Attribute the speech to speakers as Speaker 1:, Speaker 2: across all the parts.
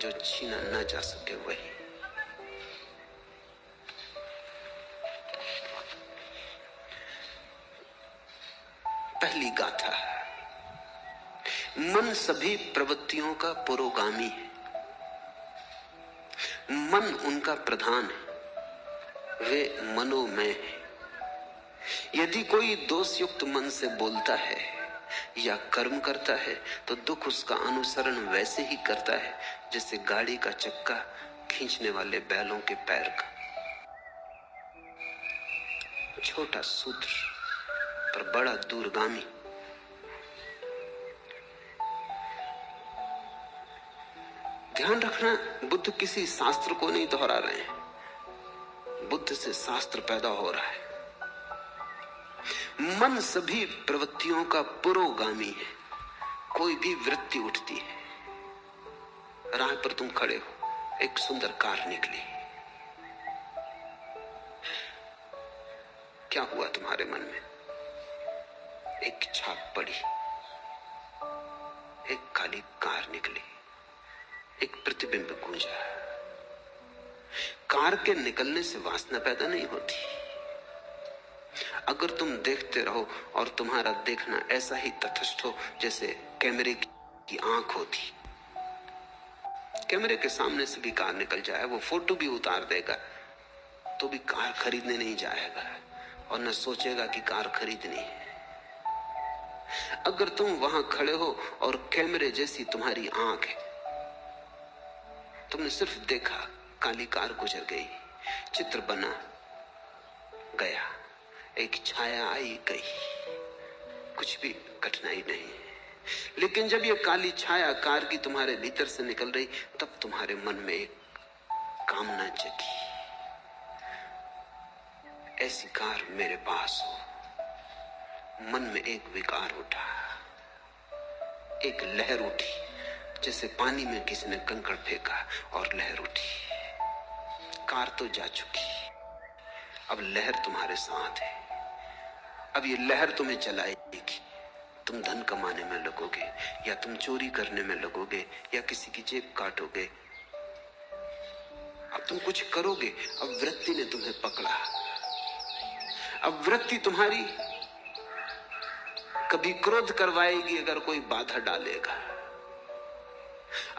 Speaker 1: जो छीना ना जा सके वही। पहली गाथा, मन सभी प्रवृत्तियों का पुरोगामी है, मन उनका प्रधान है, वे मनोमय है। यदि कोई दोषयुक्त मन से बोलता है या कर्म करता है तो दुख उसका अनुसरण वैसे ही करता है जैसे गाड़ी का चक्का खींचने वाले बैलों के पैर का। छोटा सूत्र पर बड़ा दूरगामी। ध्यान रखना, बुद्ध किसी शास्त्र को नहीं दोहरा रहे हैं, बुद्ध से शास्त्र पैदा हो रहा है। मन सभी प्रवृत्तियों का पुरोगामी है। कोई भी वृत्ति उठती है, राह पर तुम खड़े हो, एक सुंदर कार निकली, क्या हुआ तुम्हारे मन में? एक छाप पड़ी, एक काली कार निकली, एक प्रतिबिंब गूंजा। कार के निकलने से वासना पैदा नहीं होती। अगर तुम देखते रहो और तुम्हारा देखना ऐसा ही तटस्थ हो जैसे कैमरे की आंख होती, कैमरे के सामने से भी कार निकल जाए, वो फोटो भी उतार देगा, तो भी कार खरीदने नहीं जाएगा और न सोचेगा कि कार खरीदनी है। अगर तुम वहां खड़े हो और कैमरे जैसी तुम्हारी आंख है, तुमने सिर्फ देखा, काली कार गुजर गई, चित्र बना गया, एक छाया आई गई, कुछ भी कठिनाई नहीं। लेकिन जब ये काली छाया कार की तुम्हारे भीतर से निकल रही, तब तुम्हारे मन में एक कामना जगी, ऐसी कार मेरे पास हो। मन में एक विकार उठा, एक लहर उठी, जैसे पानी में किसी ने कंकड़ फेंका और लहर उठी। कार तो जा चुकी, अब लहर तुम्हारे साथ है। अब ये लहर तुम्हें चलाएगी। तुम धन कमाने में लगोगे, या तुम चोरी करने में लगोगे, या किसी की जेब काटोगे। अब तुम कुछ करोगे। अब वृत्ति ने तुम्हें पकड़ा। अब वृत्ति तुम्हारी कभी क्रोध करवाएगी अगर कोई बाधा डालेगा।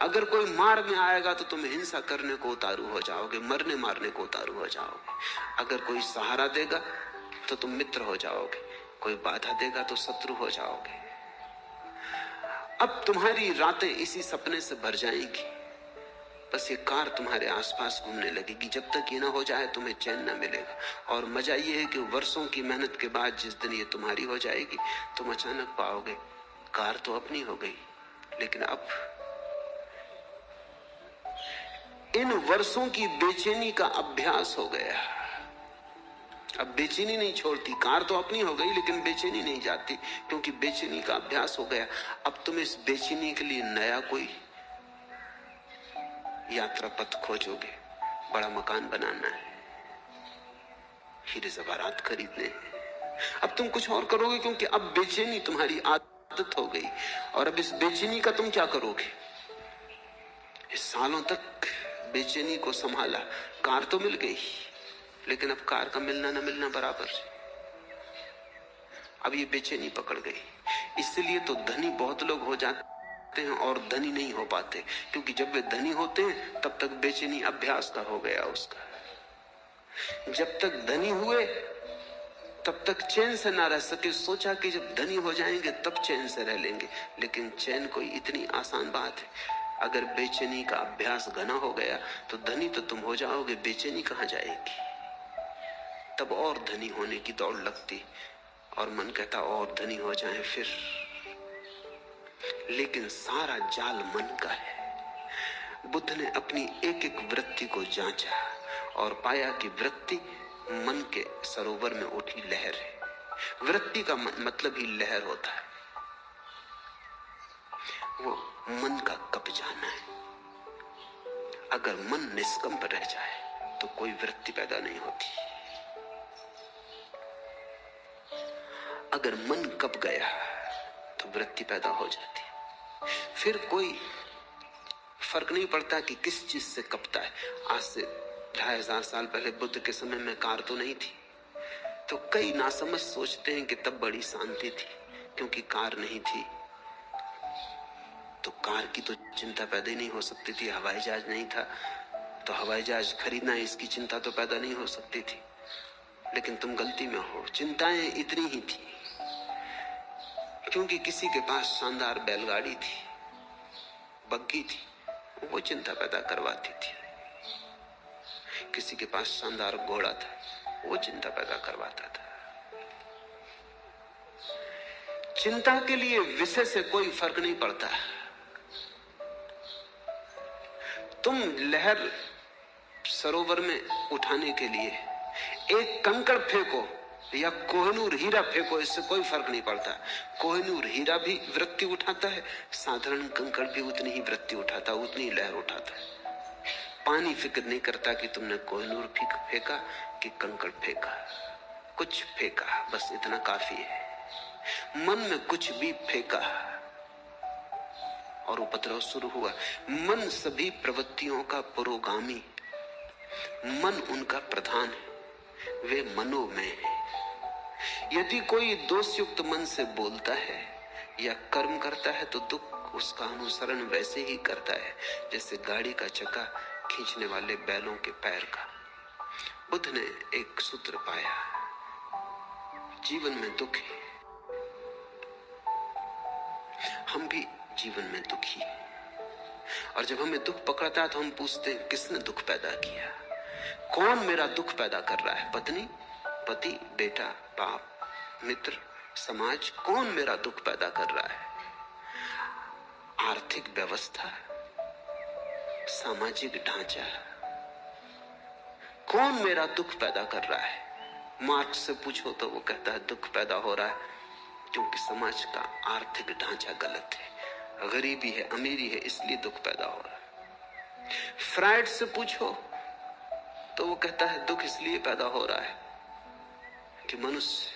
Speaker 1: अगर कोई मार में आएगा तो तुम हिंसा करने को उतारू हो जाओगे, मरने मारने को उतारू हो जाओगे। अगर कोई सहारा देगा तो तुम मित्र हो जाओगे, कोई बाधा देगा तो शत्रु हो जाओगे। अब तुम्हारी रातें इसी सपने से भर जाएंगी। बस ये कार तुम्हारे आसपास घूमने लगेगी। जब तक ये ना हो जाए तुम्हें चैन ना मिलेगा। और मजा ये है कि वर्षों की मेहनत के बाद जिस दिन ये तुम्हारी हो जाएगी, तुम अचानक पाओगे कार तो अपनी हो गई, लेकिन अब इन वर्षों की बेचैनी का अभ्यास हो गया। अब बेचैनी नहीं छोड़ती। कार तो अपनी हो गई लेकिन बेचैनी नहीं जाती, क्योंकि बेचैनी का अभ्यास हो गया। अब तुम इस बेचैनी के लिए नया कोई यात्रा पथ खोजोगे। बड़ा मकान बनाना है, हीरे जवाहरात खरीदने हैं। अब तुम कुछ और करोगे, क्योंकि अब बेचैनी तुम्हारी आदत हो गई। और अब इस बेचैनी का तुम क्या करोगे? इस सालों तक बेचैनी को संभाला, कार तो मिल गई, लेकिन अब कार का मिलना न मिलना बराबर। अब ये बेचैनी पकड़ गई। इसलिए तो धनी बहुत लोग हो जाते हैं और धनी नहीं हो पाते, क्योंकि जब वे धनी होते हैं तब तक बेचैनी अभ्यास का हो गया उसका। जब तक धनी हुए तब तक चैन से ना रह सके। सोचा कि जब धनी हो जाएंगे तब चैन से रह लेंगे, लेकिन चैन कोई इतनी आसान बात है? अगर बेचैनी का अभ्यास घना हो गया तो धनी तो तुम हो जाओगे, बेचैनी कहां जाएगी? तब और धनी होने की दौड़ लगती और मन कहता और धनी हो जाएं फिर। लेकिन सारा जाल मन का है। बुद्ध ने अपनी एक एक वृत्ति को जांचा और पाया कि वृत्ति मन के सरोवर में उठी लहर है। वृत्ति का मतलब ही लहर होता है। वो मन का कब जाना है। अगर मन निष्कंप रह जाए तो कोई वृत्ति पैदा नहीं होती। अगर मन कब गया तो वृत्ति पैदा हो जाती। फिर कोई फर्क नहीं पड़ता कि किस चीज से कपता है। आज से 2500 साल पहले बुद्ध के समय में कार तो नहीं थी, तो कई नासमझ सोचते हैं कि तब बड़ी शांति थी क्योंकि कार नहीं थी। तो कार की तो चिंता पैदा ही नहीं हो सकती थी। हवाई जहाज नहीं था तो हवाई जहाज खरीदना इसकी चिंता तो पैदा नहीं हो सकती थी। लेकिन तुम गलती में हो, चिंताएं इतनी ही थी क्योंकि किसी के पास शानदार बैलगाड़ी थी, बग्गी थी, वो चिंता पैदा करवाती थी। किसी के पास शानदार घोड़ा था, वो चिंता पैदा करवाता था। चिंता के लिए विषय से कोई फर्क नहीं पड़ता। तुम लहर सरोवर में उठाने के लिए एक कंकड़ फेंको या कोहिनूर हीरा फेंको, इससे कोई फर्क नहीं पड़ता। कोहिनूर हीरा भी वृत्ति उठाता है, साधारण कंकड़ भी उतनी ही वृत्ति उठाता, उतनी ही लहर उठाता है। पानी फिक्र नहीं करता कि तुमने कोहिनूर फेंका कि कंकड़ फेंका, कुछ फेंका, बस इतना काफी है। मन में कुछ भी फेंका और उपद्रव शुरू हुआ। मन सभी प्रवृत्तियों का पुरोगामी, मन उनका प्रधान है, वे मनोमय है। यदि कोई दोषयुक्त मन से बोलता है या कर्म करता है तो दुख उसका अनुसरण वैसे ही करता है जैसे गाड़ी का चक्का खींचने वाले बैलों के पैर का। बुद्ध ने एक सूत्र पाया, जीवन में दुख है, हम भी जीवन में दुखी हैं। और जब हमें दुख पकड़ता है तो हम पूछते हैं किसने दुख पैदा किया, कौन मेरा दुख पैदा कर रहा है? पत्नी, पति, बेटा, बाप, मित्र, समाज, कौन मेरा दुख पैदा कर रहा है? आर्थिक व्यवस्था, सामाजिक ढांचा, कौन मेरा दुख पैदा कर रहा है? मार्क्स से पूछो तो वो कहता है दुख पैदा हो रहा है क्योंकि समाज का आर्थिक ढांचा गलत है, गरीबी है, अमीरी है, इसलिए दुख पैदा हो रहा है। फ्रायड से पूछो तो वो कहता है दुख इसलिए पैदा हो रहा है कि मनुष्य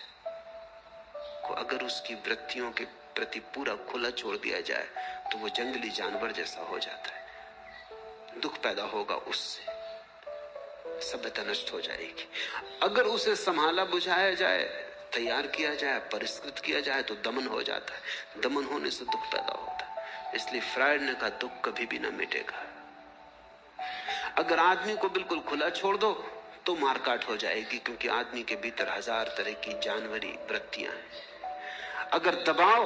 Speaker 1: को अगर उसकी वृत्तियों के प्रति पूरा खुला छोड़ दिया जाए तो वो जंगली जानवर जैसा हो जाता है। दुख पैदा होगा उससे, सभ्यता नष्ट हो जाएगी। अगर उसे संभाला बुझाया जाए, तैयार किया जाए, परिष्कृत किया जाए तो दमन हो जाता है। दमन होने से दुख पैदा होता है। इसलिए फ्रायड ने कहा दुख कभी भी ना मिटेगा। अगर आदमी को बिल्कुल खुला छोड़ दो तो मारकाट हो जाएगी क्योंकि आदमी के भीतर 1000 तरह की जानवरी वृत्तियां हैं। अगर दबाओ,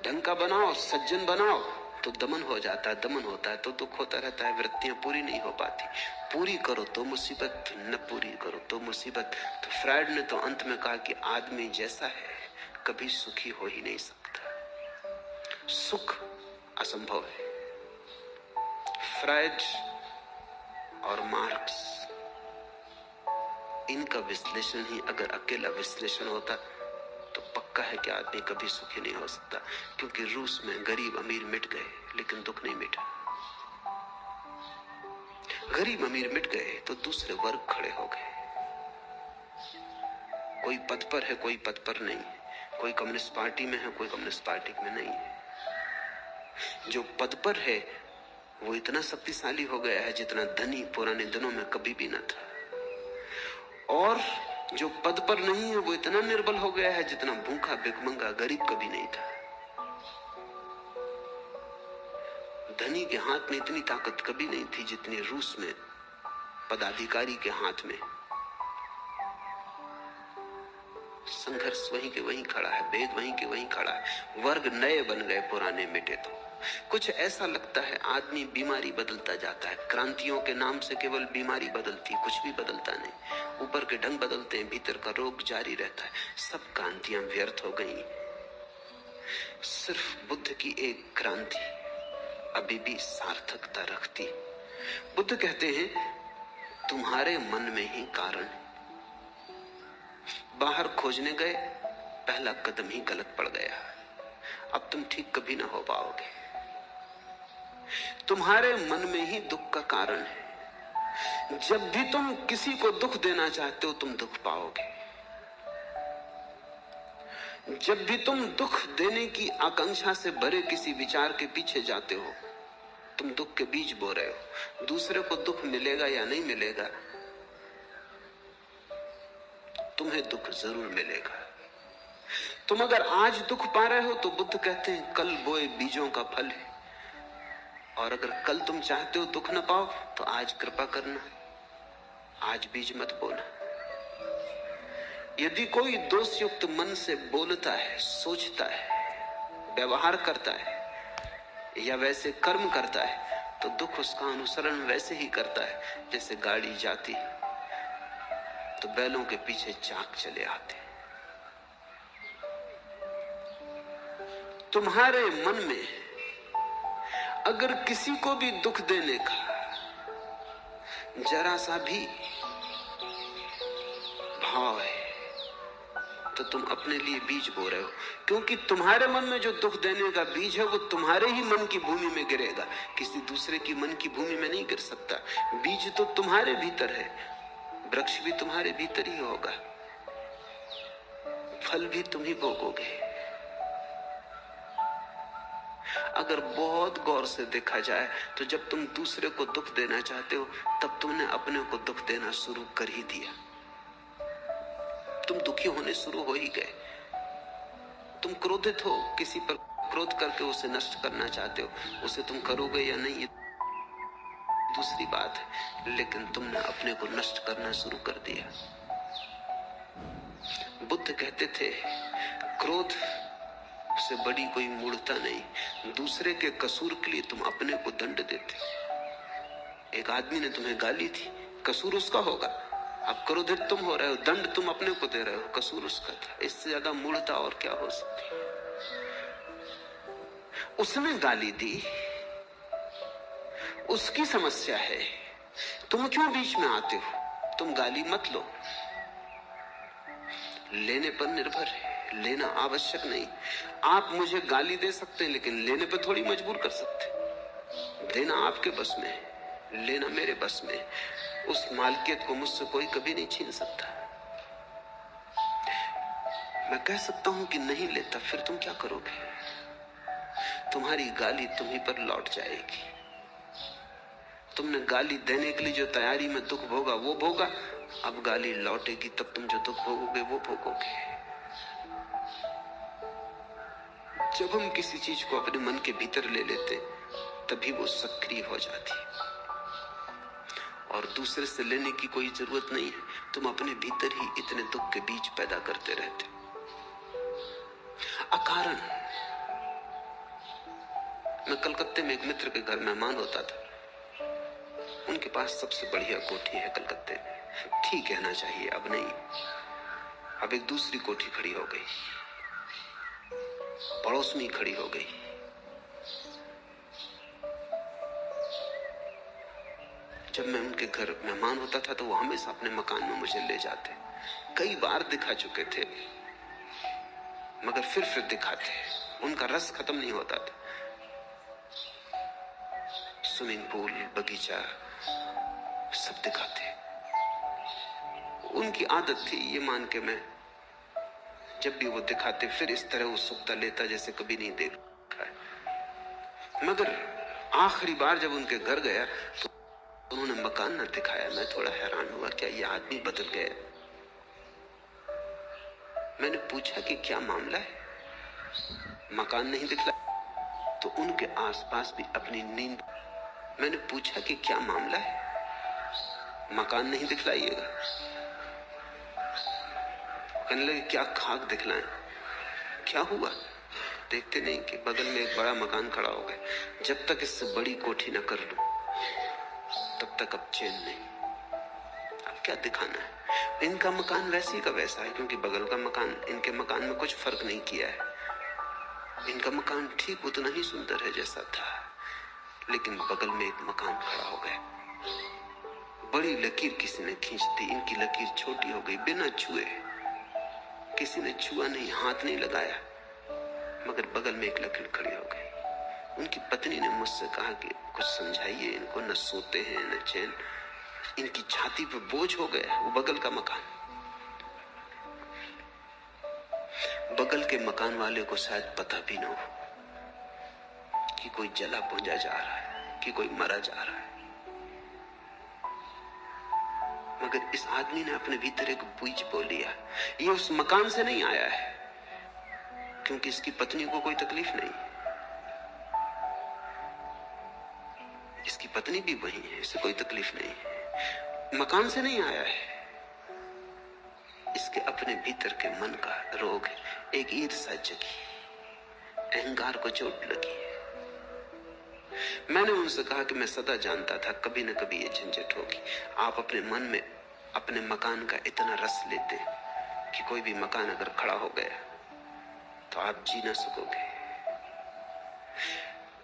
Speaker 1: ढंग का बनाओ, सज्जन बनाओ तो दमन हो जाता है। दमन होता है तो दुख होता रहता है, वृत्तियां पूरी नहीं हो पाती। पूरी करो तो मुसीबत, न पूरी करो तो मुसीबत। तो फ्रायड ने तो अंत में कहा कि आदमी जैसा है कभी सुखी हो ही नहीं सकता, सुख असंभव है। फ्रायड और मार्क्स, इनका विश्लेषण ही अगर अकेला विश्लेषण होता तो पक्का है कि आदमी कभी सुखी नहीं हो सकता। क्योंकि रूस में गरीब अमीर मिट गए लेकिन दुख नहीं मिटा। गरीब अमीर मिट गए तो दूसरे वर्ग खड़े हो गए। कोई पद पर है, कोई पद पर नहीं है, कोई कम्युनिस्ट पार्टी में है, कोई कम्युनिस्ट पार्टी में नहीं है। जो पद पर है वो इतना शक्तिशाली हो गया है जितना धनी पुराने दिनों में कभी भी न था, और जो पद पर नहीं है वो इतना निर्बल हो गया है जितना भूखा भिखमंगा गरीब कभी नहीं था। धनी के हाथ में इतनी ताकत कभी नहीं थी जितनी रूस में पदाधिकारी के हाथ में। संघर्ष वहीं के वहीं खड़ा है, भेद वहीं के वहीं खड़ा है। वर्ग नए बन गए, पुराने मिटे। तो कुछ ऐसा लगता है आदमी बीमारी बदलता जाता है। क्रांतियों के नाम से केवल बीमारी बदलती, कुछ भी बदलता नहीं। ऊपर के ढंग बदलते हैं, भीतर का रोग जारी रहता है। सब क्रांतियां व्यर्थ हो गई। सिर्फ बुद्ध की एक क्रांति अभी भी सार्थकता रखती। बुद्ध कहते हैं तुम्हारे मन में ही कारण है। बाहर खोजने गए, पहला कदम ही गलत पड़ गया, अब तुम ठीक कभी ना हो पाओगे। तुम्हारे मन में ही दुख का कारण है। जब भी तुम किसी को दुख देना चाहते हो तुम दुख पाओगे। जब भी तुम दुख देने की आकांक्षा से भरे किसी विचार के पीछे जाते हो तुम दुख के बीज बो रहे हो। दूसरे को दुख मिलेगा या नहीं मिलेगा, तुम्हें दुख जरूर मिलेगा। तुम अगर आज दुख पा रहे हो तो बुद्ध कहते हैं कल बोए बीजों का फल है, और अगर कल तुम चाहते हो दुख न पाओ तो आज कृपा करना, आज बीज मत बोना। यदि कोई दोषयुक्त मन से बोलता है, सोचता है, व्यवहार करता है या वैसे कर्म करता है, तो दुख उसका अनुसरण वैसे ही करता है जैसे गाड़ी जाती तो बैलों के पीछे चाक चले आते। तुम्हारे मन में अगर किसी को भी दुख देने का जरा सा भी भाव है तो तुम अपने लिए बीज बो रहे हो, क्योंकि तुम्हारे मन में जो दुख देने का बीज है वो तुम्हारे ही मन की भूमि में गिरेगा, किसी दूसरे की मन की भूमि में नहीं गिर सकता। बीज तो तुम्हारे भीतर है, वृक्ष भी तुम्हारे भीतर ही होगा, फल भी तुम ही भोगोगे। अगर बहुत गौर से देखा जाए तो जब तुम दूसरे को दुख देना चाहते हो तब तुमने अपने को दुख देना शुरू कर ही दिया। तुम दुखी होने शुरू हो ही गए। तुम क्रोधित हो, किसी पर क्रोध करके उसे नष्ट करना चाहते हो, उसे तुम करोगे या नहीं ये दूसरी बात है, लेकिन तुमने अपने को नष्ट करना शुरू कर दिया। बुद्ध कहते थे क्रोध से बड़ी कोई मूढ़ता नहीं, दूसरे के कसूर के लिए तुम अपने को दंड देते। एक आदमी ने तुम्हें गाली थी, कसूर उसका होगा, अब क्रोधित तुम हो रहे हो, दंड तुम अपने को दे रहे हो, कसूर उसका था। इससे ज्यादा मूढ़ता और क्या हो सकती। उसने गाली दी, उसकी समस्या है, तुम क्यों बीच में आते हो? तुम गाली मत लो, लेने पर निर्भर है, लेना आवश्यक नहीं। आप मुझे गाली दे सकते हैं लेकिन लेने पर थोड़ी मजबूर कर सकते। देना आपके बस में है, लेना मेरे बस में। उस मालकियत को मुझसे कोई कभी नहीं छीन सकता। मैं कह सकता हूं कि नहीं लेता, फिर तुम क्या करोगे? तुम्हारी गाली तुम्ही पर लौट जाएगी। तुमने गाली देने के लिए जो तैयारी में दुख भोगा वो भोगा, अब गाली लौटेगी तब तुम जो दुख भोगोगे वो भोगोगे। जब हम किसी चीज को अपने मन के भीतर ले लेते तभी वो सक्रिय हो जाती, और दूसरे से लेने की कोई जरूरत नहीं है। तुम अपने भीतर ही इतने दुख के बीज पैदा करते रहते अकारण। मैं कलकत्ते में एक मित्र के घर मेहमान होता था। उनके पास सबसे बढ़िया कोठी है कलकत्ते में, ठीक कहना चाहिए, अब नहीं। अब एक दूसरी कोठी खड़ी हो गई, पड़ोस में खड़ी हो गई। जब मैं उनके घर मेहमान होता था तो वो हमेशा अपने मकान में मुझे ले जाते। कई बार दिखा चुके थे मगर फिर दिखाते, उनका रस खत्म नहीं होता था। स्विमिंग पूल, बगीचा सब दिखाते। उनकी आदत थी, ये मान के मैं जब भी वो दिखाते फिर इस तरह उत्सुकता लेता जैसे कभी नहीं देखा है। मगर आखिरी बार जब उनके घर गया तो उन्होंने मकान न दिखाया। मैं थोड़ा हैरान हुआ, क्या ये आदमी बदल गया? मैंने पूछा कि क्या मामला है, मकान नहीं दिखला? तो उनके आसपास भी अपनी नींद। मैंने पूछा कि क्या मामला है, मकान नहीं दिखलाइएगा? कहने लगे क्या खाक दिखलाएं? क्या हुआ? देखते नहीं कि बगल में एक बड़ा मकान खड़ा हो गया। जब तक इससे बड़ी कोठी न कर लूं तब तक अब चैन नहीं। अब क्या दिखाना है? इनका मकान वैसे का वैसा है, क्योंकि बगल का मकान इनके मकान में कुछ फर्क नहीं किया है। इनका मकान ठीक उतना ही सुंदर है जैसा था, लेकिन बगल में एक मकान खड़ा हो गया। बड़ी लकीर किसी ने खींच दी, इनकी लकीर छोटी हो गई। बिना छुए, किसी ने छुआ नहीं, हाथ नहीं लगाया, मगर बगल में एक लकीर खड़ी हो गई। उनकी पत्नी ने मुझसे कहा कि कुछ समझाइए इनको, न सोते हैं न चैन, इनकी छाती पे बोझ हो गया वो बगल का मकान। बगल के मकान वाले को शायद पता भी न हो कि कोई जला पुंजा जा रहा है। कि कोई मरा जा रहा है। मगर इस आदमी ने अपने भीतर एक बीज बो लिया। ये उस मकान से नहीं आया है, क्योंकि इसकी पत्नी को कोई तकलीफ नहीं, इसकी पत्नी भी वही है, इसे कोई तकलीफ नहीं। मकान से नहीं आया है, इसके अपने भीतर के मन का रोग है। एक ईर्ष्या जगी, अहंकार को चोट लगी है। मैंने उनसे कहा कि मैं सदा जानता था कभी न कभी ये झंझट होगी। आप अपने मन में अपने मकान का इतना रस लेते कि कोई भी मकान अगर खड़ा हो गया तो आप जी ना सकोगे।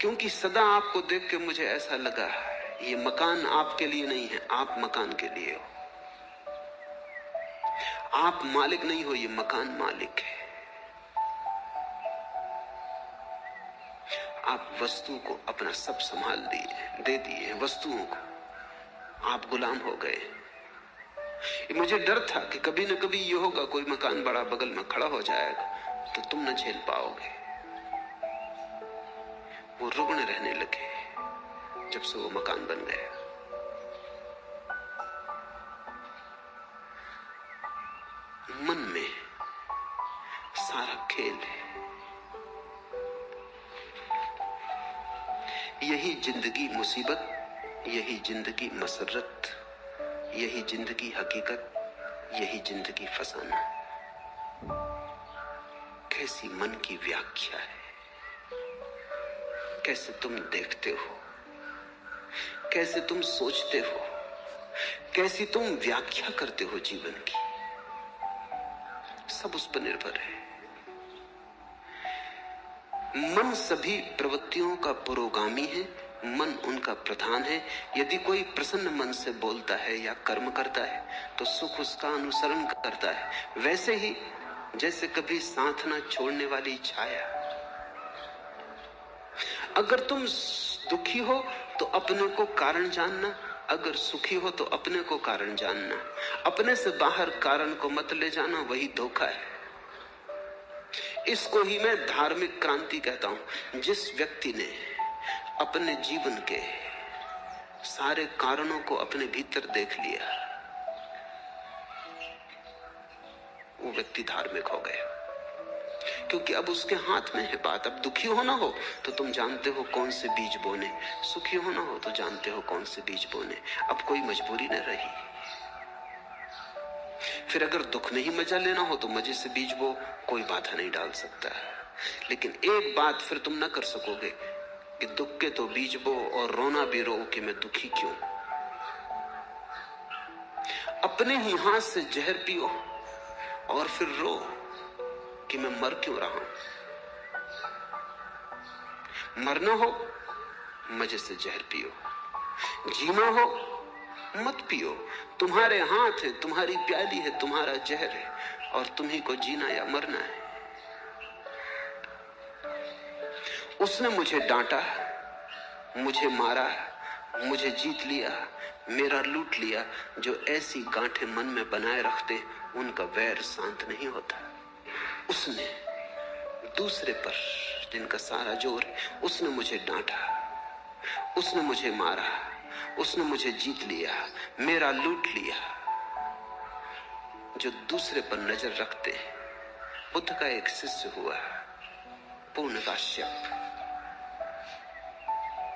Speaker 1: क्योंकि सदा आपको देख के मुझे ऐसा लगा ये मकान आपके लिए नहीं है, आप मकान के लिए हो। आप मालिक नहीं हो, ये मकान मालिक है। आप वस्तु को अपना सब संभाल दिए, दे दिए वस्तुओं को, आप गुलाम हो गए। मुझे डर था कि कभी न कभी ये होगा, कोई मकान बड़ा बगल में खड़ा हो जाएगा तो तुम न झेल पाओगे। वो रुग्ण रहने लगे जब से वो मकान बन गया। मन में सारा खेल है। यही जिंदगी मुसीबत, यही जिंदगी मसरत, यही जिंदगी हकीकत, यही जिंदगी फसाना। कैसी मन की व्याख्या है, कैसे तुम देखते हो, कैसे तुम सोचते हो, कैसी तुम व्याख्या करते हो जीवन की, सब उस पर निर्भर है। मन सभी प्रवृत्तियों का पुरोगामी है, मन उनका प्रधान है। यदि कोई प्रसन्न मन से बोलता है या कर्म करता है तो सुख उसका अनुसरण करता है। वैसे ही जैसे कभी साथ ना छोड़ने वाली छाया। अगर तुम दुखी हो तो अपने को कारण जानना, अगर सुखी हो तो अपने को कारण जानना। अपने से बाहर कारण को मत ले जाना, वही धोखा है। इसको ही मैं धार्मिक क्रांति कहता हूं। जिस व्यक्ति ने अपने जीवन के सारे कारणों को अपने भीतर देख लिया, वो व्यक्ति धार्मिक हो गया। क्योंकि अब उसके हाथ में है बात। अब दुखी होना हो तो तुम जानते हो कौन से बीज बोने, सुखी होना हो तो जानते हो कौन से बीज बोने। अब कोई मजबूरी न रही। फिर अगर दुख में ही मजा लेना हो तो मजे से बीज बो, कोई बाधा नहीं डाल सकता। लेकिन एक बात फिर तुम न कर सकोगे कि दुख के तो बीज बो और रोना भी रो कि मैं दुखी क्यों। अपने ही हाथ से जहर पियो और फिर रो कि मैं मर क्यों रहा हूं। मरना हो मजे से जहर पियो, जीना हो मत पियो। तुम्हारे हाथ है, तुम्हारी प्याली है, तुम्हारा जहर है और तुम्ही को जीना या मरना है। उसने मुझे डांटा, मुझे मारा, मुझे जीत लिया, मेरा लूट लिया। जो ऐसी गांठें मन में बनाए रखते उनका वैर शांत नहीं होता। उसने दूसरे पर जिनका सारा जोर है, उसने मुझे डांटा, उसने मुझे मारा, उसने मुझे जीत लिया, मेरा लूट लिया। जो दूसरे पर नजर रखते हैं। बुद्ध का एक शिष्य हुआ पूर्णकाश्यप,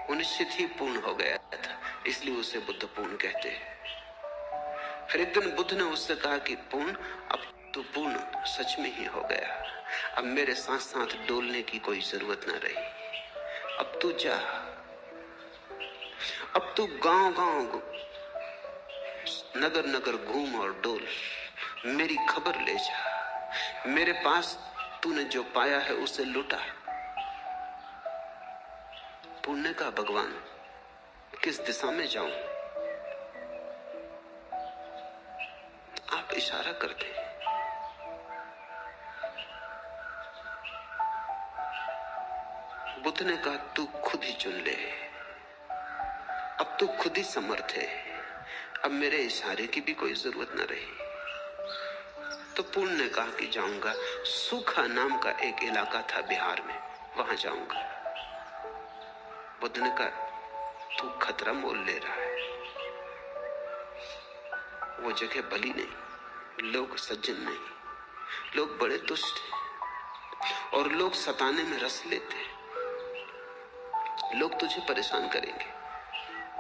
Speaker 1: वो निश्चित ही पूर्ण हो गया था, इसलिए उसे बुद्ध पूर्ण कहते हैं। फिर एक दिन बुद्ध ने उससे कहा कि पूर्ण, अब तू पूर्ण सच में ही हो गया। अब मेरे साथ साथ डोलने की कोई जरूरत ना रही। अब तू जा, अब तू गांव गांव नगर नगर घूम और डोल, मेरी खबर ले जा। मेरे पास तूने जो पाया है उसे लुटा। पुण्य का भगवान, किस दिशा में जाऊं? आप इशारा करते हैं। बुद्ध ने कहा तू खुद ही चुन ले, अब तू खुद ही समर्थ है, अब मेरे इशारे की भी कोई जरूरत न रही। तो पूर्ण ने कहा कि जाऊंगा। सूखा नाम का एक इलाका था बिहार में, वहां जाऊंगा। बुद्ध ने कहा तू खतरा मोल ले रहा है। वो जगह भली नहीं, लोग सज्जन नहीं, लोग बड़े दुष्ट हैं और लोग सताने में रस लेते हैं। लोग तुझे परेशान करेंगे।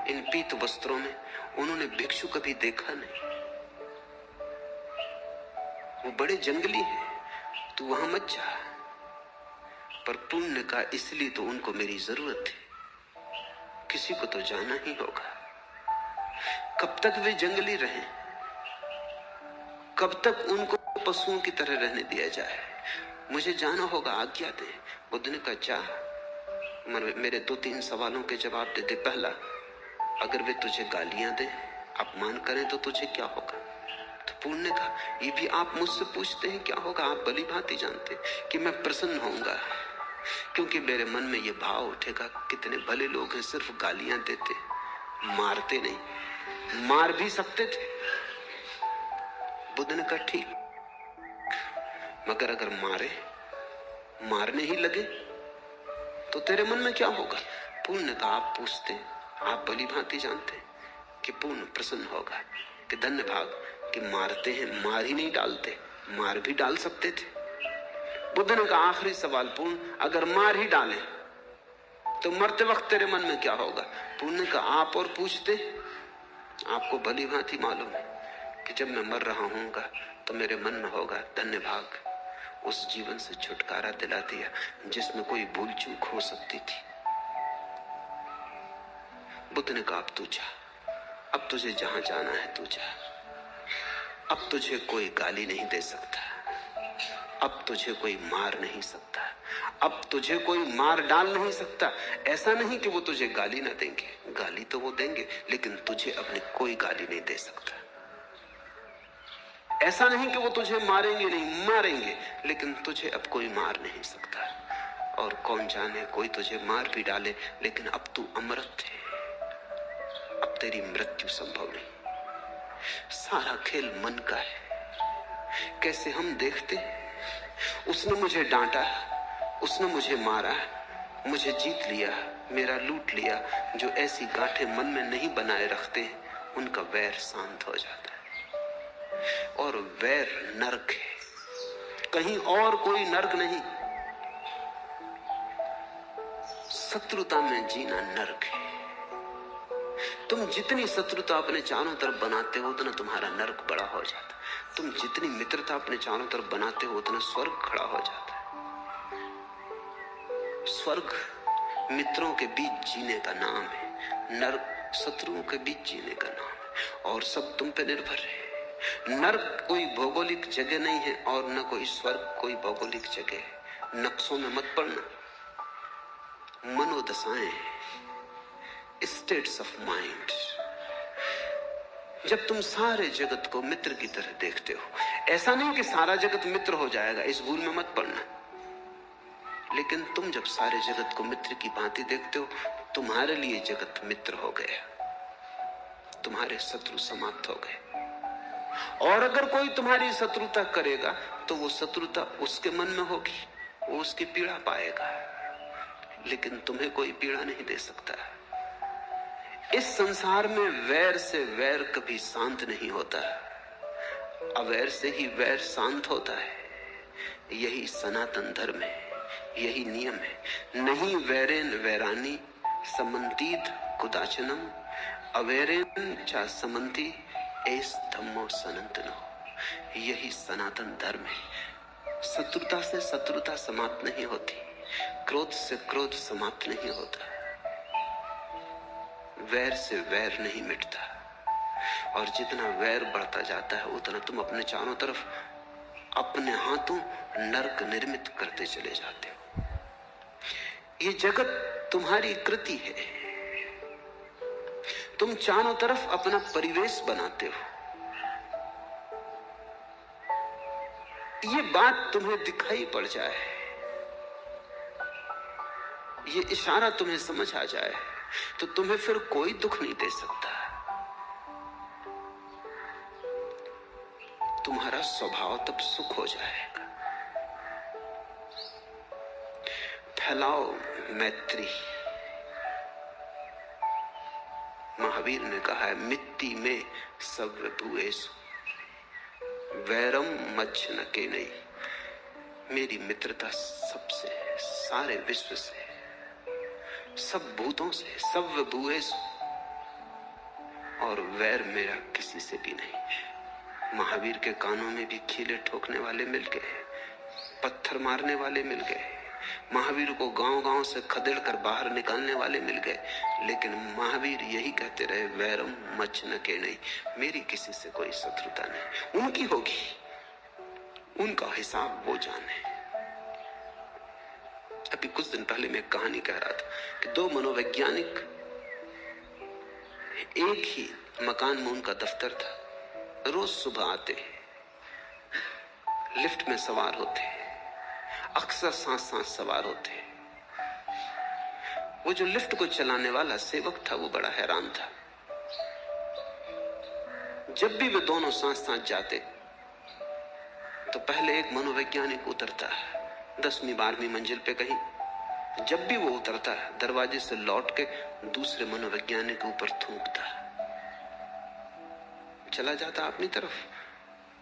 Speaker 1: इन पीत वस्त्रों में उन्होंने भिक्षु कभी देखा नहीं। वो बड़े जंगली हैं, तू वहां मत जा। पर पुण्य का इसलिए तो उनको मेरी जरूरत है। किसी को तो जाना ही होगा। कब तक वे जंगली रहें? कब तक उनको पशुओं की तरह रहने दिया जाए? मुझे जाना होगा, आज्ञा दे। बुद्ध ने कहा, जा। मेरे 2-3 सवालों के जवाब दे दे। पहला, अगर वे तुझे गालियां दे, अपमान करें तो तुझे क्या होगा? तो पूर्ण ने कहा, ये भी आप मुझसे पूछते हैं क्या होगा? आप भली भांति जानते कि मैं प्रसन्न होऊंगा, क्योंकि मेरे मन में ये भाव उठेगा, कितने भले लोग हैं, सिर्फ गालियां देते, मारते नहीं। मार भी सकते थे। बुद्ध ने कहा, ठीक, मगर अगर मारने ही लगे तो तेरे मन में क्या होगा? पूर्ण का आप पूछते, आप भली भांति जानते कि पूर्ण प्रसन्न होगा कि धन्य भाग कि मारते हैं, मार ही नहीं डालते, मार भी डाल सकते थे। बुद्ध ने कहा, आखिरी सवाल पूर्ण, अगर मार ही डालें तो मरते वक्त तेरे मन में क्या होगा? पूर्ण का आप और पूछते, आपको भली भांति मालूम है कि जब मैं मर रहा हूंगा तो मेरे मन में होगा, धन्य भाग, उस जीवन से छुटकारा दिला दिया जिसमें कोई भूल चूक हो सकती थी। बुद्ध ने कहा, अब तू जा, अब तुझे जहां जाना है तू जा। अब तुझे कोई गाली नहीं दे सकता, अब तुझे कोई मार नहीं सकता, अब तुझे कोई मार डाल नहीं सकता। ऐसा नहीं कि वो तुझे गाली ना देंगे, गाली तो वो देंगे, लेकिन तुझे अपनी कोई गाली नहीं दे सकता। ऐसा नहीं कि वो तुझे मारेंगे नहीं, मारेंगे, लेकिन तुझे अब कोई मार नहीं सकता। और कौन जाने कोई तुझे मार भी डाले, लेकिन अब तू अमृत है, अब तेरी मृत्यु संभव नहीं। सारा खेल मन का है। कैसे हम देखते, उसने मुझे डांटा, उसने मुझे मारा, मुझे जीत लिया, मेरा लूट लिया। जो ऐसी गांठें मन में नहीं बनाए रखते, उनका वैर शांत हो जाता है। और वैर नरक है, कहीं और कोई नरक नहीं। शत्रुता में जीना नरक है। तुम जितनी शत्रुता अपने चारों तरफ बनाते हो, उतना तुम्हारा नरक बड़ा हो जाता है। तुम जितनी मित्रता अपने चारों तरफ बनाते हो, उतना स्वर्ग खड़ा हो जाता है। स्वर्ग मित्रों के बीच जीने का नाम है, नरक शत्रुओं के बीच जीने का नाम है। और सब तुम पे निर्भर है। नरक कोई भौगोलिक जगह नहीं है और न कोई स्वर्ग कोई भौगोलिक जगह है। नक्शों में मत पड़ना। मनोदशाएं, स्टेट्स ऑफ माइंड। जब तुम सारे जगत को मित्र की तरह देखते हो, ऐसा नहीं कि सारा जगत मित्र हो जाएगा, इस भूल में मत पड़ना। लेकिन तुम जब सारे जगत को मित्र की भांति देखते हो, तुम्हारे लिए जगत मित्र हो गया, तुम्हारे शत्रु समाप्त हो गए। और अगर कोई तुम्हारी शत्रुता करेगा तो वो शत्रुता उसके मन में होगी, वो उसकी पीड़ा पाएगा, लेकिन तुम्हें कोई पीड़ा नहीं दे सकता। इस संसार में वैर से वैर कभी शांत नहीं होता, अवैर से ही वैर शांत होता है। यही सनातन धर्म है, यही नियम है। नहीं वैरेन वैरानी समंतीत कुदाचनम, अवैरेन चा समंती एस धम्मो सनातनो। यही सनातन धर्म है। शत्रुता से शत्रुता समाप्त नहीं होती, क्रोध से क्रोध समाप्त नहीं होता, वैर से वैर नहीं मिटता। और जितना वैर बढ़ता जाता है, उतना तुम अपने चारों तरफ अपने हाथों नरक निर्मित करते चले जाते हो। ये जगत तुम्हारी कृति है। तुम चारों तरफ अपना परिवेश बनाते हो। ये बात तुम्हें दिखाई पड़ जाए, ये इशारा तुम्हें समझ आ जाए, तो तुम्हें फिर कोई दुख नहीं दे सकता। तुम्हारा स्वभाव तब सुख हो जाएगा। फैलाओ मैत्री, महावीर ने कहा है, मित्ति में सब भूएसु वैरम मच्छ न के नहीं। मेरी मित्रता सबसे है, सारे विश्व से, सब भूतों से, सब भूएसु, और वैर मेरा किसी से भी नहीं। महावीर के कानों में भी खीले ठोकने वाले मिल गए, पत्थर मारने वाले मिल गए, महावीर को गांव-गांव से खदेड़ कर बाहर निकालने वाले मिल गए, लेकिन महावीर यही कहते रहे, वैरम मच्छ न के नहीं। मेरी किसी से कोई शत्रुता नहीं, उनकी होगी, उनका हिसाब वो जाने। अभी कुछ दिन पहले मैं कहानी कह रहा था कि दो मनोवैज्ञानिक एक ही मकान में, उनका दफ्तर था, रोज सुबह आते, लिफ्ट में सवार होते, अक्सर साथ-साथ सवार होते। वो जो लिफ्ट को चलाने वाला सेवक था वो बड़ा हैरान था। जब भी वे दोनों साथ-साथ जाते तो पहले एक मनोवैज्ञानिक उतरता, 10वीं 12वीं मंजिल पे कहीं। जब भी वो उतरता, दरवाजे से लौट के दूसरे मनोवैज्ञानिक के ऊपर थूकता, चला जाता अपनी तरफ,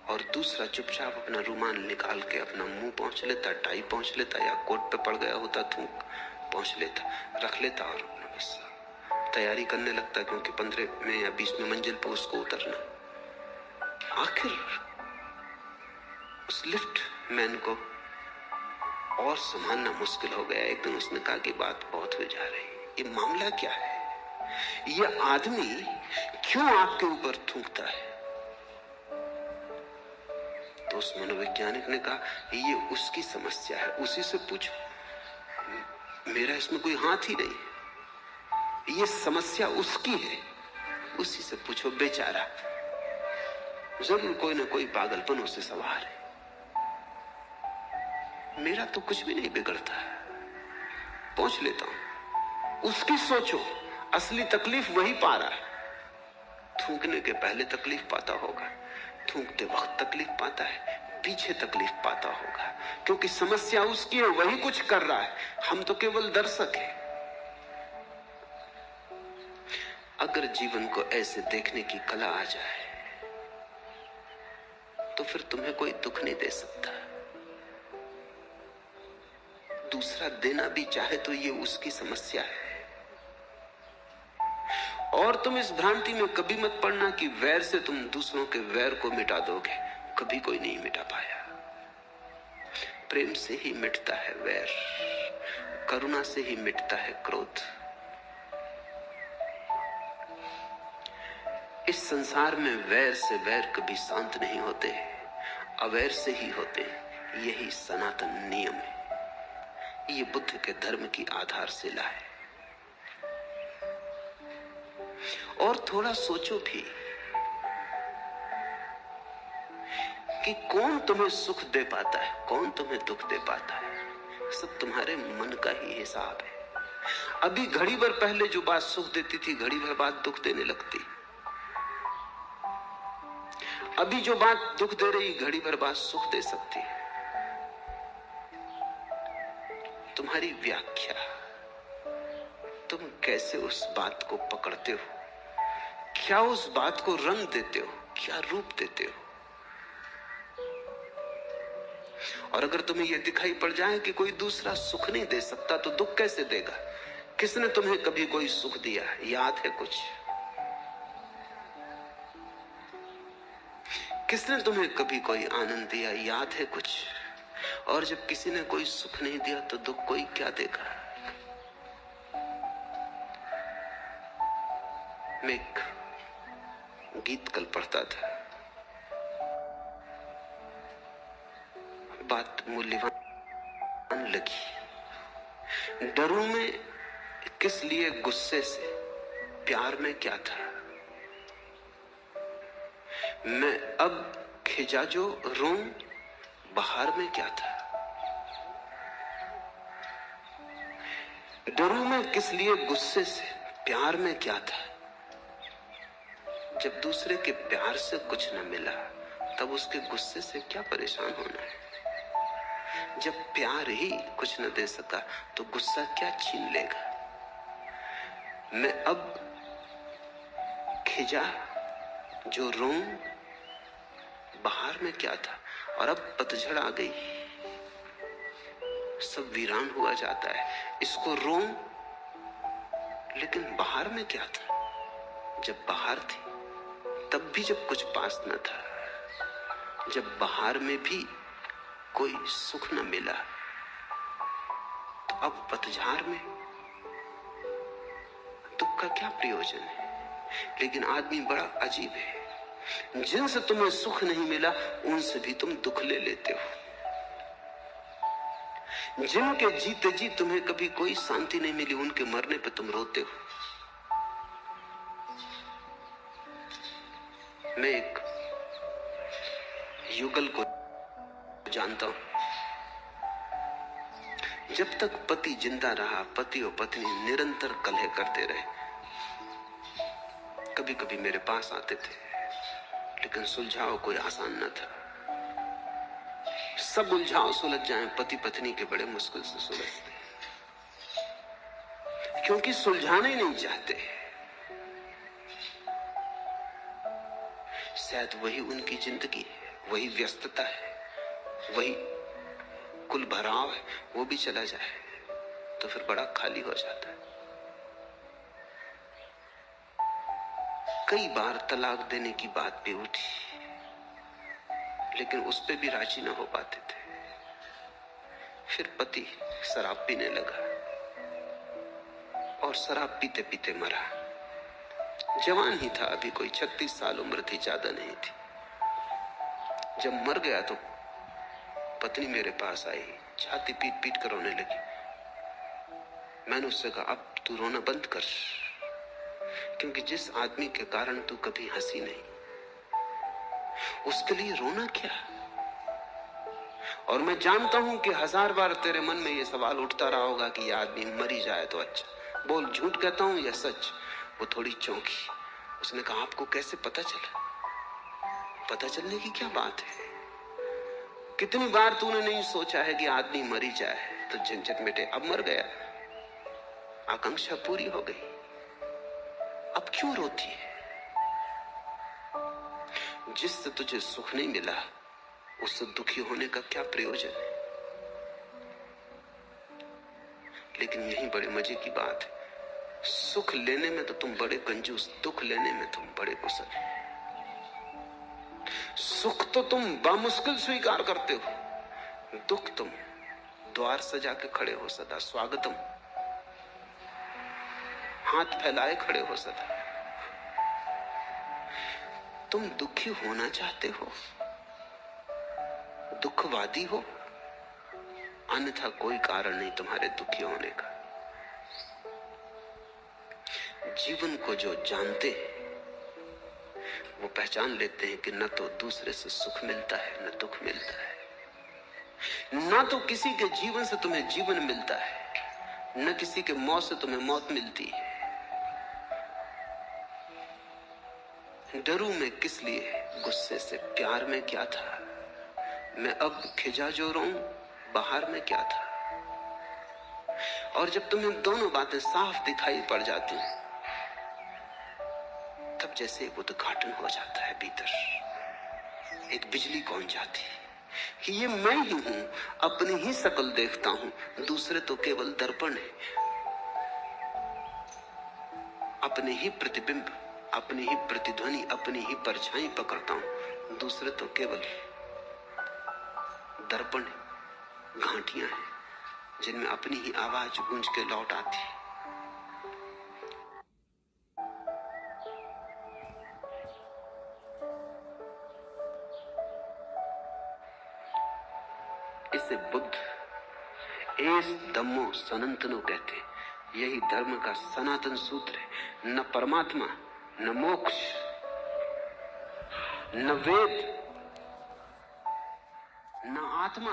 Speaker 1: और दूसरा चुपचाप अपना रुमाल निकाल के अपना मुंह पोंछ लेता, टाई पोंछ लेता, या कोट पे पड़ गया होता थूक, पोंछ लेता, रख लेता और अपना बस तैयारी करने लगता, क्योंकि 15वें या 20वें मंजिल पर उसको उतरना। आखिर उस लिफ्ट मैन को और संभालना मुश्किल हो गया। एक दिन उसने कहा कि बात बहुत हो जा रही, ये मामला क्या है, ये आदमी क्यों आपके ऊपर थूकता है? तो उस मनोवैज्ञानिक ने कहा, ये उसकी समस्या है, उसी से पूछो, मेरा इसमें कोई हाथ ही नहीं, ये समस्या उसकी है, उसी से पूछो, बेचारा जरूर कोई ना कोई पागलपन उसे सवार है, मेरा तो कुछ भी नहीं बिगड़ता है, पहुंच लेता हूं, उसकी सोचो, असली तकलीफ वही पा रहा है। थूकने के पहले तकलीफ पाता होगा, थूकते वक्त तकलीफ पाता है, पीछे तकलीफ पाता होगा, क्योंकि समस्या उसकी है, वही कुछ कर रहा है, हम तो केवल दर्शक हैं। अगर जीवन को ऐसे देखने की कला आ जाए तो फिर तुम्हें कोई दुख नहीं दे सकता। दूसरा देना भी चाहे तो ये उसकी समस्या है। और तुम इस भ्रांति में कभी मत पड़ना कि वैर से तुम दूसरों के वैर को मिटा दोगे, कभी कोई नहीं मिटा पाया। प्रेम से ही मिटता है वैर, करुणा से ही मिटता है क्रोध। इस संसार में वैर से वैर कभी शांत नहीं होते, अवैर से ही होते, यही सनातन नियम है, ये बुद्ध के धर्म की आधारशिला है। और थोड़ा सोचो भी कि कौन तुम्हें सुख दे पाता है, कौन तुम्हें दुख दे पाता है, सब तुम्हारे मन का ही हिसाब है। अभी घड़ी भर पहले जो बात सुख देती थी, घड़ी भर बाद दुख देने लगती। अभी जो बात दुख दे रही, घड़ी भर बाद सुख दे सकती है। तुम्हारी व्याख्या, तुम कैसे उस बात को पकड़ते हो, क्या उस बात को रंग देते हो, क्या रूप देते हो। और अगर तुम्हें यह दिखाई पड़ जाए कि कोई दूसरा सुख नहीं दे सकता, तो दुख कैसे देगा? किसने तुम्हें कभी कोई सुख दिया, याद है कुछ? किसने तुम्हें कभी कोई आनंद दिया, याद है कुछ? और जब किसी ने कोई सुख नहीं दिया तो दुख कोई क्या देगा? मैं एक गीत कल पढ़ता था, बात मूल्यवान लगी। डरूं मैं किस लिए गुस्से से, प्यार में क्या था, मैं अब खिजा जो रोऊं, बहार में क्या था। डरूं मैं किस लिए गुस्से से, प्यार में क्या था। जब दूसरे के प्यार से कुछ न मिला, तब उसके गुस्से से क्या परेशान होना है। जब प्यार ही कुछ न दे सका तो गुस्सा क्या छीन लेगा। मैं अब खिजा जो रोऊं, बाहर में क्या था। और अब पतझड़ आ गई, सब वीरान हुआ जाता है। इसको रोऊं, लेकिन बाहर में क्या था। जब बाहर थी तब भी जब कुछ पास न था, जब बाहर में भी कोई सुख न मिला, तो अब पतझड़ में दुख का क्या प्रयोजन है। लेकिन आदमी बड़ा अजीब है, जिनसे तुम्हें सुख नहीं मिला उनसे भी तुम दुख ले लेते हो। जिनके जीते जी तुम्हें कभी कोई शांति नहीं मिली, उनके मरने पे तुम रोते हो। मैं एक युगल को जानता हूं। जब तक पति जिंदा रहा, पति और पत्नी निरंतर कलह करते रहे। कभी कभी मेरे पास आते थे, लेकिन सुलझाव कोई आसान न था। सब उलझाव सुलझ जाएं, पति पत्नी के बड़े मुश्किल से सुलझते, क्योंकि सुलझाने नहीं चाहते। शायद वही उनकी जिंदगी है, वही व्यस्तता है, वही कुल भराव है। वो भी चला जाए तो फिर बड़ा खाली हो जाता है। कई बार तलाक देने की बात भी उठी, लेकिन उस पे भी राजी न हो पाते थे। फिर पति शराब पीने लगा और शराब पीते पीते मरा। जवान ही था, अभी कोई 36 साल उम्र थी, ज्यादा नहीं थी। जब मर गया तो पत्नी मेरे पास आई, छाती पीट पीट कर रोने लगी। मैंने उससे कहा, अब तू रोना बंद कर, क्योंकि जिस आदमी के कारण तू कभी हंसी नहीं, उसके लिए रोना क्या। और मैं जानता हूं कि 1000 बार तेरे मन में यह सवाल उठता रहा होगा कि यह आदमी मर ही जाए तो अच्छा। बोल, झूठ कहता हूं या सच। वो थोड़ी चौंकी। उसने कहा, आपको कैसे पता चला? पता चलने की क्या बात है। कितनी बार तूने नहीं सोचा है कि आदमी मर ही जाए तो झंझट मिटे। अब मर गया, आकांक्षा पूरी हो गई, अब क्यों रोती है? जिससे तुझे सुख नहीं मिला उससे दुखी होने का क्या प्रयोजन है। लेकिन यही बड़े मजे की बात है, सुख लेने में तो तुम बड़े कंजूस, दुख लेने में तुम बड़े कुशल। सुख तो तुम बामुश्किल स्वीकार करते हो, दुख तुम द्वार सजा के खड़े हो सदा, स्वागतम, हाथ फैलाए खड़े हो सदा। तुम दुखी होना चाहते हो, दुखवादी हो, अन्यथा कोई कारण नहीं तुम्हारे दुखी होने का। जीवन को जो जानते हैं वो पहचान लेते हैं कि न तो दूसरे से सुख मिलता है न दुख मिलता है, न तो किसी के जीवन से तुम्हें जीवन मिलता है न किसी के मौत से तुम्हें मौत मिलती है। डरूं मैं किस लिए गुस्से से, प्यार में क्या था। मैं अब खिजा जो रोऊं, बाहर में क्या था। और जब तुम्हें दोनों बातें साफ दिखाई पड़ जाती हैं, तब जैसे एक उद्घाटन हो जाता है भीतर, एक बिजली कौन जाती है कि ये मैं ही हूं, अपनी ही शक्ल देखता हूं, दूसरे तो केवल दर्पण है। अपने ही प्रतिबिंब, अपनी ही प्रतिध्वनि, अपनी ही परछाई पकड़ता हूं, दूसरे तो केवल दर्पण, घाटियां हैं जिनमें अपनी ही आवाज गूंज के लौट आती है। इसे बुद्ध एस धम्मो सनातनो कहते हैं। यही धर्म का सनातन सूत्र है। न परमात्मा, न मोक्ष, न वेद, न आत्मा,